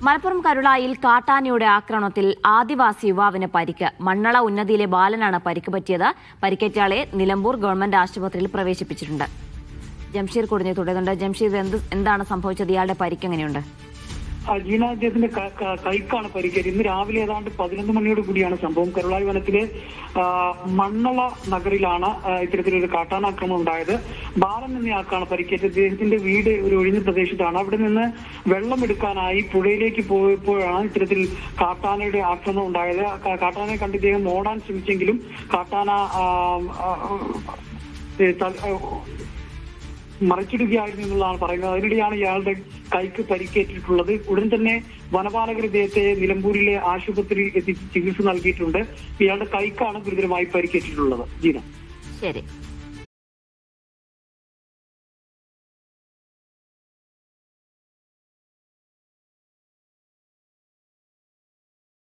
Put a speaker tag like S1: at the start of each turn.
S1: മലപ്പുറം കരുളായിൽ കാട്ടാനയുടെ ആക്രമണത്തിൽ ആദിവാസി യുവാവിന് പരിക്ക്. മണ്ണള ഉന്നതിയിലെ ബാലനാണ് പരിക്ക് പറ്റിയത്. പരിക്കേറ്റയാളെ നിലമ്പൂർ ഗവൺമെന്റ് ആശുപത്രിയിൽ പ്രവേശിപ്പിച്ചിട്ടുണ്ട്. ജംഷീർ കുടിഞ്ഞു തുടരുന്നുണ്ട്. ജംഷീർ, എന്താണ് സംഭവിച്ചത്? ഇയാളുടെ പരിക്ക് എങ്ങനെയുണ്ട്?
S2: ജീന, അദ്ദേഹത്തിന്റെ കൈക്കാണ് പരിക്കേറ്റത്. ഇന്ന് രാവിലെ ഏതാണ്ട് 11 മണിയോട് കൂടിയാണ് സംഭവം. കരുളായി വനത്തിലെ മണ്ണള നഗറിലാണ് ഇത്തരത്തിലൊരു കാട്ടാനാക്രമണം ഉണ്ടായത്. ബാലൻ എന്നയാൾക്കാണ് പരിക്കേറ്റത്. അദ്ദേഹത്തിന്റെ വീട് ഒരു ഒഴിഞ്ഞ പ്രദേശത്താണ്. അവിടെ നിന്ന് വെള്ളമെടുക്കാനായി പുഴയിലേക്ക് പോയപ്പോഴാണ് ഇത്തരത്തിൽ കാട്ടാനയുടെ ആക്രമണം ഉണ്ടായത്. കാട്ടാനയെ കണ്ട് ഇദ്ദേഹം ഓടാൻ ശ്രമിച്ചെങ്കിലും കാട്ടാന മറിച്ചിടുകയായിരുന്നു എന്നുള്ളതാണ് പറയുന്നത്. അതിനിടെയാണ് ഇയാളുടെ കൈക്ക് പരിക്കേറ്റിട്ടുള്ളത്. ഉടൻ തന്നെ വനപാലകർ ഇദ്ദേഹത്തെ നിലമ്പൂരിലെ ആശുപത്രിയിൽ എത്തിച്ച് ചികിത്സ നൽകിയിട്ടുണ്ട്. ഇയാളുടെ കൈക്കാണ് ഗുരുതരമായി പരിക്കേറ്റിട്ടുള്ളത്. ജീന,
S1: ശരി.